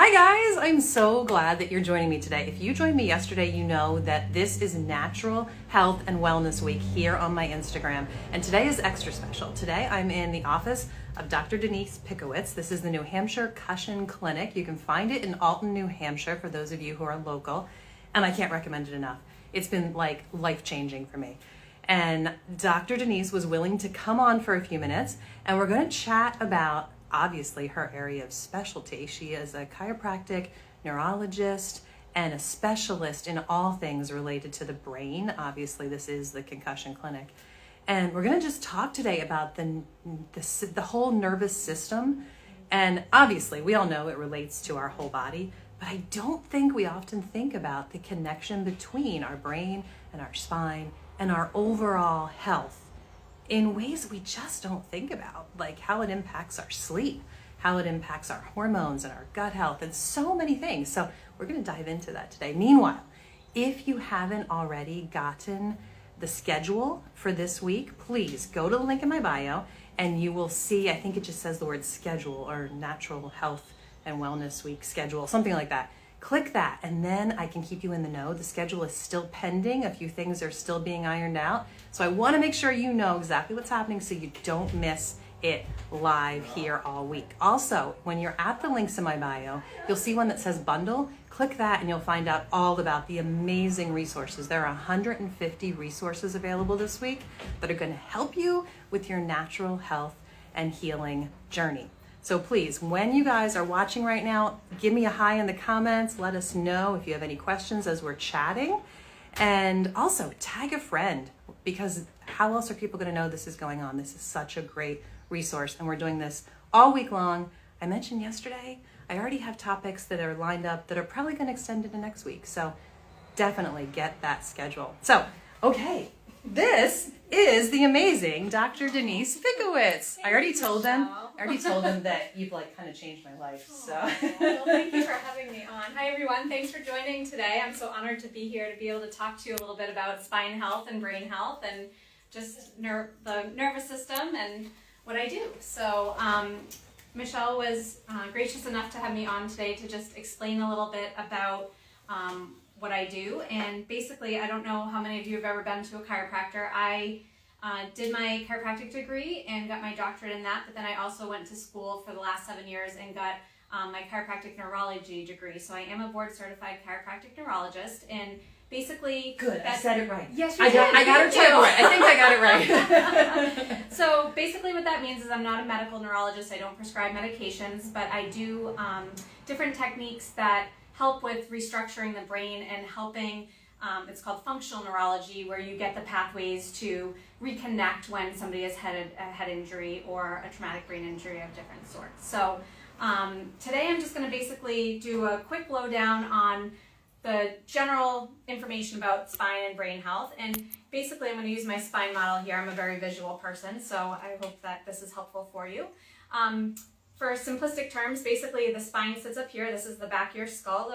Hi guys, I'm so glad that you're joining me today. If you joined me yesterday, you know that this is Natural Health and Wellness Week here on my Instagram. And today is extra special. Today I'm in the office of Dr. Denise Pickowicz. This is the New Hampshire Cushion Clinic. You can find it in Alton, New Hampshire for those of you who are local. And I can't recommend it enough. It's been like life-changing for me. And Dr. Denise was willing to come on for a few minutes and we're going to chat about obviously her area of specialty. She is a chiropractic neurologist and a specialist in all things related to the brain. Obviously, this is the concussion clinic. And we're going to just talk today about the whole nervous system. And obviously, we all know it relates to our whole body, but I don't think we often think about the connection between our brain and our spine and our overall health in ways we just don't think about, like how it impacts our sleep, how it impacts our hormones and our gut health, and so many things. So we're going to dive into that today. Meanwhile, if you haven't already gotten the schedule for this week, please go to the link in my bio and you will see, I think it just says the word schedule or Natural Health and Wellness Week schedule, something like that. Click that and then I can keep you in the know. The schedule is still pending. A few things are still being ironed out. So I want to make sure you know exactly what's happening so you don't miss it live here all week. Also, when you're at the links in my bio, you'll see one that says bundle. Click that and you'll find out all about the amazing resources. There are 150 resources available this week that are going to help you with your natural health and healing journey. So please, when you guys are watching right now, give me a hi in the comments. Let us know if you have any questions as we're chatting. And also tag a friend, because how else are people going to know this is going on? This is such a great resource and we're doing this all week long. I mentioned yesterday, I already have topics that are lined up that are probably going to extend into next week. So definitely get that schedule. So, okay. This is the amazing Dr. Denise Pickowicz. I already told them that you've like kind of changed my life. So well, thank you for having me on. Hi everyone, thanks for joining today. I'm so honored to be here to be able to talk to you a little bit about spine health and brain health and just the nervous system and what I do. So Michelle was gracious enough to have me on today to just explain a little bit about what I do. And basically, I don't know how many of you have ever been to a chiropractor. I did my chiropractic degree and got my doctorate in that, but then I also went to school for the last 7 years and got my chiropractic neurology degree. So I am a board certified chiropractic neurologist, and basically... Good, I said it right. Yes, you did. I got her title right. I think I got it right. So basically what that means is I'm not a medical neurologist. I don't prescribe medications, but I do different techniques that help with restructuring the brain and helping, it's called functional neurology, where you get the pathways to reconnect when somebody has had a head injury or a traumatic brain injury of different sorts. So today I'm just going to basically do a quick lowdown on the general information about spine and brain health. And basically I'm going to use my spine model here. I'm a very visual person, so I hope that this is helpful for you. For simplistic terms, basically the spine sits up here. This is the back of your skull.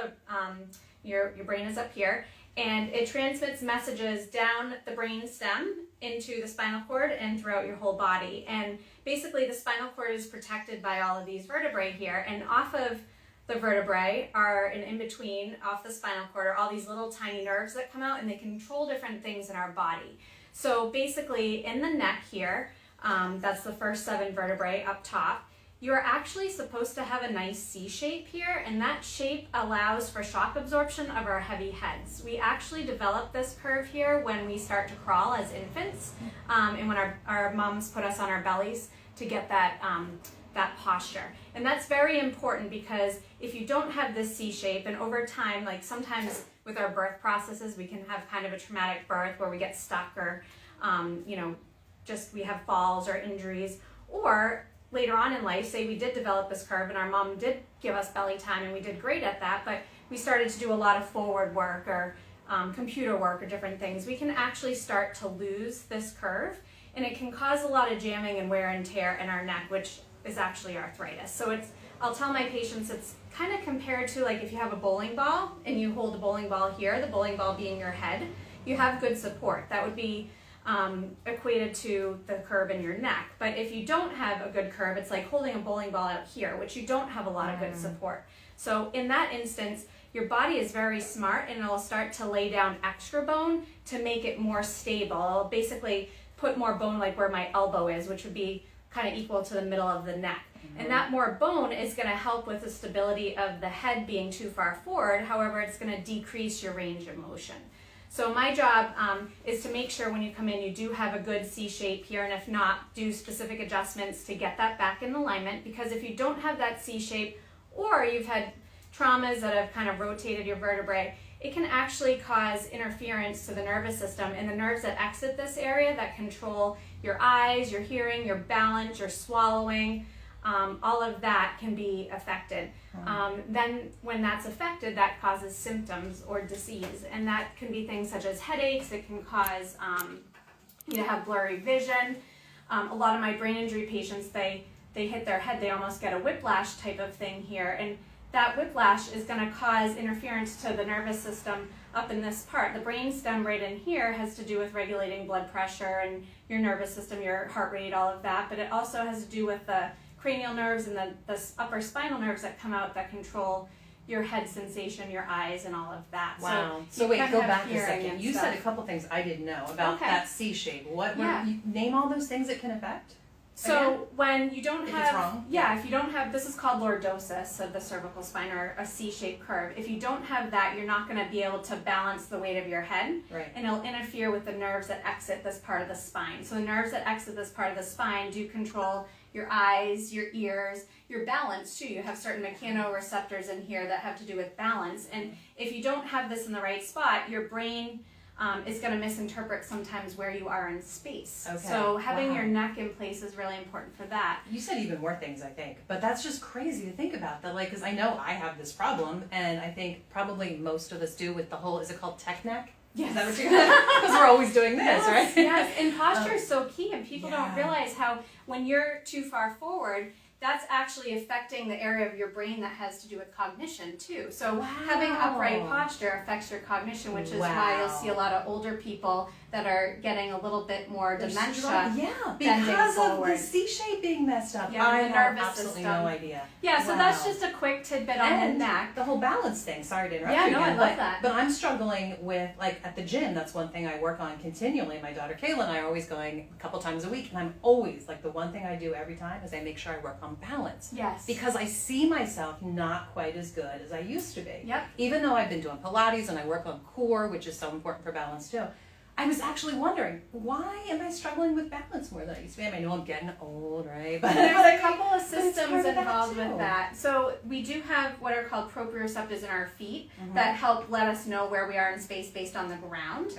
Your brain is up here. And it transmits messages down the brain stem into the spinal cord and throughout your whole body. And basically the spinal cord is protected by all of these vertebrae here. And off of the vertebrae are, and in between, off the spinal cord, are all these little tiny nerves that come out and they control different things in our body. So basically in the neck here, that's the first 7 vertebrae up top, you're actually supposed to have a nice C shape here, and that shape allows for shock absorption of our heavy heads. We actually develop this curve here when we start to crawl as infants, and when our moms put us on our bellies to get that, that posture. And that's very important because if you don't have this C shape, and over time, like sometimes with our birth processes, we can have kind of a traumatic birth where we get stuck or, just we have falls or injuries, or later on in life, say we did develop this curve and our mom did give us belly time and we did great at that, but we started to do a lot of forward work or computer work or different things, we can actually start to lose this curve, and it can cause a lot of jamming and wear and tear in our neck, which is actually arthritis. So I'll tell my patients it's kind of compared to like if you have a bowling ball and you hold the bowling ball here, the bowling ball being your head, you have good support. That would be equated to the curve in your neck. But if you don't have a good curve, it's like holding a bowling ball out here, which you don't have a lot of good support. So in that instance, your body is very smart and it'll start to lay down extra bone to make it more stable. It'll basically put more bone like where my elbow is, which would be kind of equal to the middle of the neck. And that more bone is going to help with the stability of the head being too far forward. However, it's going to decrease your range of motion. So my job is to make sure when you come in, you do have a good C shape here, and if not, do specific adjustments to get that back in alignment, because if you don't have that C shape, or you've had traumas that have kind of rotated your vertebrae, it can actually cause interference to the nervous system, and the nerves that exit this area that control your eyes, your hearing, your balance, your swallowing, all of that can be affected. Then when that's affected, that causes symptoms or disease, and that can be things such as headaches. It can cause you to have blurry vision. A lot of my brain injury patients, they hit their head, they almost get a whiplash type of thing here, and that whiplash is going to cause interference to the nervous system up in this part. The brain stem right in here has to do with regulating blood pressure and your nervous system, your heart rate, all of that, but it also has to do with the cranial nerves and the upper spinal nerves that come out that control your head sensation, your eyes, and all of that. Wow. So wait, go back a second. You said a couple things I didn't know about that C shape. What? You name all those things it can affect? So when you don't have, if it's wrong? If you don't have, this is called lordosis of the cervical spine, or a C-shaped curve. If you don't have that, you're not going to be able to balance the weight of your head, and it'll interfere with the nerves that exit this part of the spine. So the nerves that exit this part of the spine do control your eyes, your ears, your balance too. You have certain mechanoreceptors in here that have to do with balance, and if you don't have this in the right spot, your brain is going to misinterpret sometimes where you are in space. So having your neck in place is really important for that. You said even more things, I think, but that's just crazy to think about that. Like, because I know I have this problem, and I think probably most of us do with the whole, is it called tech neck? Yes. Is that what you because we're always doing this, right? Yes, and posture is so key, and people don't realize how when you're too far forward, that's actually affecting the area of your brain that has to do with cognition too. So having upright posture affects your cognition, which is why you'll see a lot of older people that are getting a little bit more dementia. Because of the C shape being messed up. I have absolutely no idea. So that's just a quick tidbit on the neck. The whole balance thing. Sorry to interrupt you again, I love that. But I'm struggling with, like, at the gym, that's one thing I work on continually. My daughter Kayla and I are always going a couple times a week, and I'm always, like, the one thing I do every time is I make sure I work on balance. Yes. Because I see myself not quite as good as I used to be. Yep. Even though I've been doing Pilates and I work on core, which is so important for balance too. I was actually wondering, why am I struggling with balance more than I used to be? I mean, I know I'm getting old, right? But there's a couple of systems involved with that. So we do have what are called proprioceptors in our feet that help let us know where we are in space based on the ground.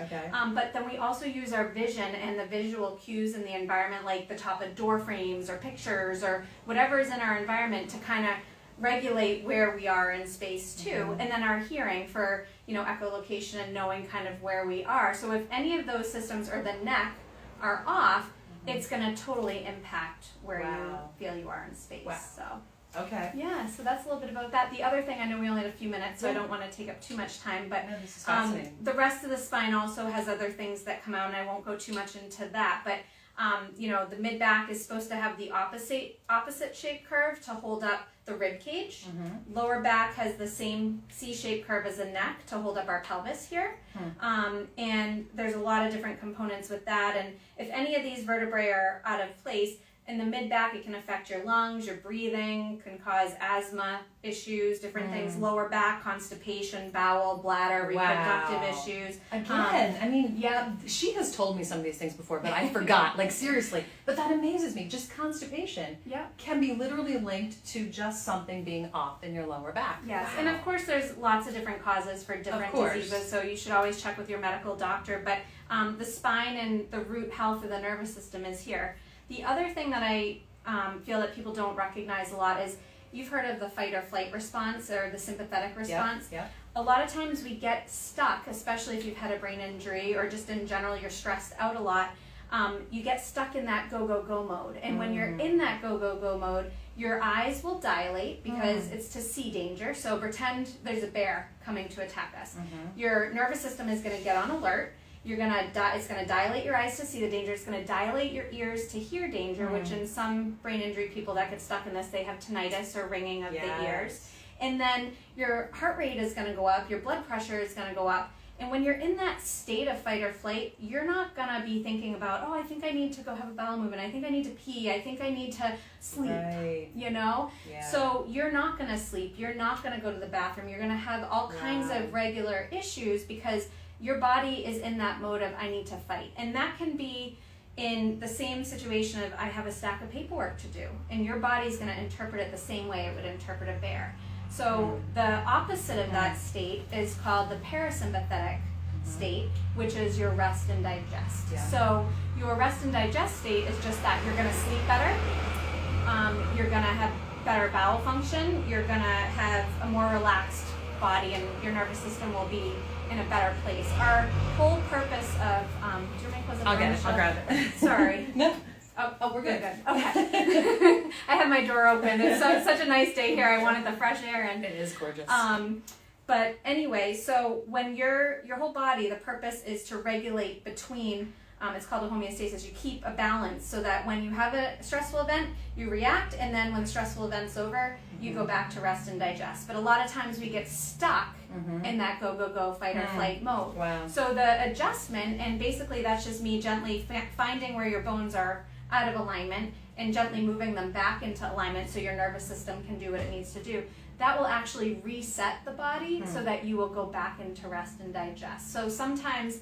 But then we also use our vision and the visual cues in the environment, like the top of door frames or pictures or whatever is in our environment, to kind of regulate where we are in space too. And then our hearing for, echolocation and knowing kind of where we are. So if any of those systems or the neck are off, it's going to totally impact where you feel you are in space. So so that's a little bit about that. The other thing, I know we only had a few minutes, so I don't want to take up too much time, but this is fascinating. The rest of the spine also has other things that come out, and I won't go too much into that, but the mid back is supposed to have the opposite shaped curve to hold up the rib cage. Lower back has the same C-shaped curve as the neck to hold up our pelvis here. And there's a lot of different components with that. And if any of these vertebrae are out of place, in the mid back, it can affect your lungs, your breathing, can cause asthma issues, different things. Lower back, constipation, bowel, bladder, reproductive issues. Again, she has told me some of these things before, but I forgot, like, seriously. But that amazes me. Just constipation can be literally linked to just something being off in your lower back. Yes, and of course there's lots of different causes for different diseases, so you should always check with your medical doctor. But the spine and the root health of the nervous system is here. The other thing that I feel that people don't recognize a lot is, you've heard of the fight or flight response or the sympathetic response. A lot of times we get stuck, especially if you've had a brain injury or just in general you're stressed out a lot. You get stuck in that go, go, go mode. And when you're in that go, go, go mode, your eyes will dilate because it's to see danger. So pretend there's a bear coming to attack us. Your nervous system is going to get on alert. It's going to dilate your eyes to see the danger. It's going to dilate your ears to hear danger, which in some brain injury people that get stuck in this, they have tinnitus or ringing of the ears. And then your heart rate is going to go up, your blood pressure is going to go up. And when you're in that state of fight or flight, you're not going to be thinking about, oh, I think I need to go have a bowel movement. I think I need to pee. I think I need to sleep, you know? Yeah. So you're not going to sleep. You're not going to go to the bathroom. You're going to have all kinds of regular issues because your body is in that mode of, I need to fight. And that can be in the same situation of, I have a stack of paperwork to do. And your body's going to interpret it the same way it would interpret a bear. So the opposite of that state is called the parasympathetic state, which is your rest and digest. Yeah. So your rest and digest state is just that you're going to sleep better, you're going to have better bowel function, you're going to have a more relaxed body, and your nervous system will be in a better place. Our whole purpose of, do you make I'll get it. I'll grab it. Sorry. No. Oh, we're good. Okay. I had my door open. It's such a nice day here. I wanted the fresh air, and it is gorgeous. But anyway, so when your whole body, the purpose is to regulate between. It's called a homeostasis. You keep a balance so that when you have a stressful event, you react, and then when the stressful event's over, you go back to rest and digest. But a lot of times we get stuck in that go, fight or flight mode. Wow. So the adjustment, and basically that's just me gently finding where your bones are out of alignment and gently moving them back into alignment so your nervous system can do what it needs to do. That will actually reset the body so that you will go back into rest and digest. So sometimes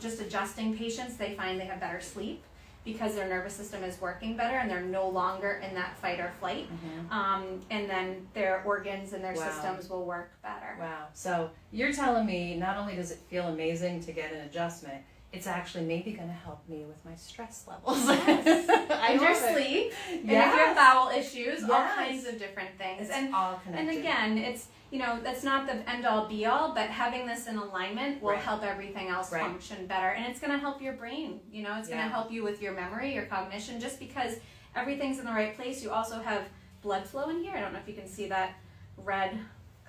just adjusting patients, they find they have better sleep because their nervous system is working better and they're no longer in that fight or flight. And then their organs and their systems will work better. Wow. So you're telling me not only does it feel amazing to get an adjustment, it's actually maybe going to help me with my stress levels. Yes. And your sleep. And if you have bowel issues, all kinds of different things. It's all connected. And again, it's, that's not the end all be all, but having this in alignment will help everything else function better. And it's going to help your brain. It's going to help you with your memory, your cognition. Just because everything's in the right place, you also have blood flow in here. I don't know if you can see that red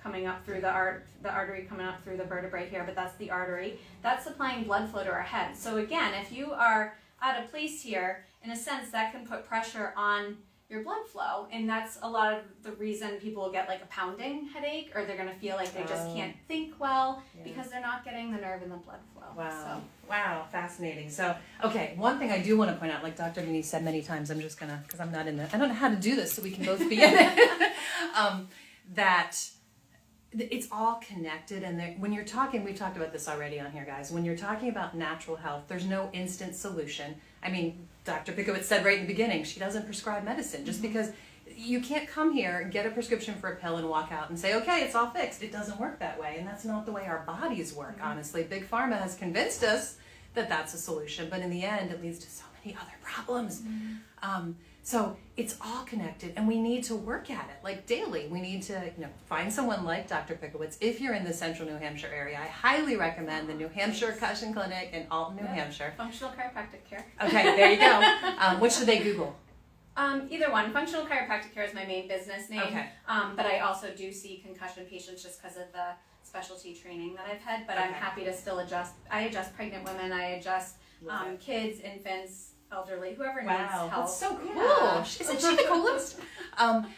coming up through the artery coming up through the vertebrae here, but that's the artery. That's supplying blood flow to our head. So again, if you are out of place here, in a sense, that can put pressure on your blood flow, and that's a lot of the reason people will get like a pounding headache, or they're going to feel like they just can't think well because they're not getting the nerve and the blood flow. Wow. Wow, fascinating. So, okay, one thing I do want to point out, like Dr. Denise said many times, I'm just going to, because I'm not in I don't know how to do this so we can both be in it, that it's all connected. And when you're talking, we've talked about this already on here, guys, when you're talking about natural health, there's no instant solution. I mean, Dr. Pickowicz said right in the beginning, she doesn't prescribe medicine just because you can't come here, get a prescription for a pill and walk out and say, okay, it's all fixed. It doesn't work that way. And that's not the way our bodies work, honestly. Big Pharma has convinced us that that's a solution, but in the end, it leads to so many other problems. So it's all connected, and we need to work at it like daily. We need to find someone like Dr. Pickowicz. If you're in the central New Hampshire area, I highly recommend the New Hampshire Concussion Clinic in Alton, New Hampshire. Functional chiropractic care. Okay, there you go. What should they Google? Either one. Functional chiropractic care is my main business name. Okay. But I also do see concussion patients just because of the specialty training that I've had. But I'm happy to still adjust. I adjust pregnant women. I adjust kids, infants, elderly, whoever needs help. That's so cool. Isn't she the coolest?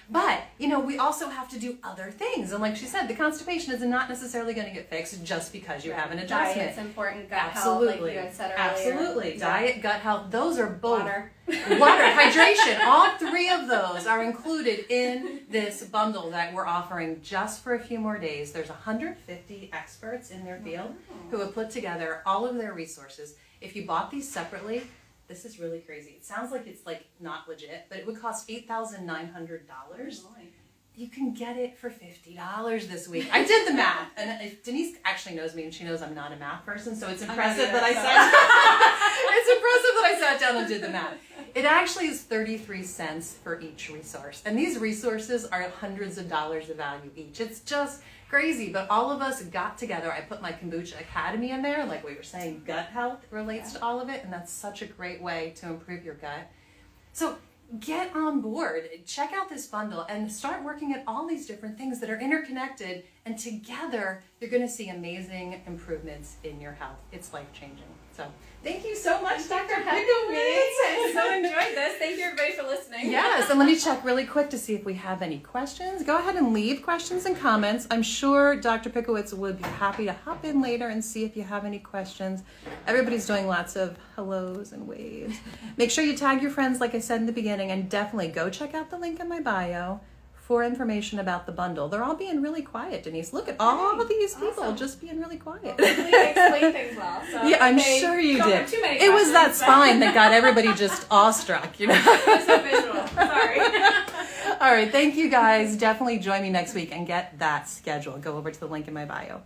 But, we also have to do other things. And like she said, the constipation is not necessarily going to get fixed just because you have an adjustment. Diet's important, gut health, like you had said earlier. Absolutely. Diet, gut health, those are both. Water, hydration, all three of those are included in this bundle that we're offering just for a few more days. There's 150 experts in their field who have put together all of their resources. If you bought these separately, this is really crazy. It sounds like it's not legit, but it would cost $8,900. You can get it for $50 this week. I did the math, and if Denise actually knows me, and she knows I'm not a math person, so it's impressive that I sat down and did the math. It actually is 33 cents for each resource, and these resources are hundreds of dollars of value each. It's just crazy, but all of us got together. I put my Kombucha Academy in there, like we were saying, gut health relates to all of it, and that's such a great way to improve your gut. So get on board, check out this bundle, and start working at all these different things that are interconnected, and together you're going to see amazing improvements in your health. It's life-changing. So thank you so much, Dr. Pickowicz. I so enjoyed this. Thank you, everybody, for listening. Yes, and let me check really quick to see if we have any questions. Go ahead and leave questions and comments. I'm sure Dr. Pickowicz would be happy to hop in later and see if you have any questions. Everybody's doing lots of hellos and waves. Make sure you tag your friends, like I said in the beginning, and definitely go check out the link in my bio for information about the bundle. They're all being really quiet, Denise. Look at all of these people just being really quiet. Hopefully I explained things well. So yeah, I'm sure you did. Too many it was that questions, spine that got everybody just awestruck, you know. It's so visual. Sorry. All right, thank you guys. Definitely join me next week and get that schedule. Go over to the link in my bio.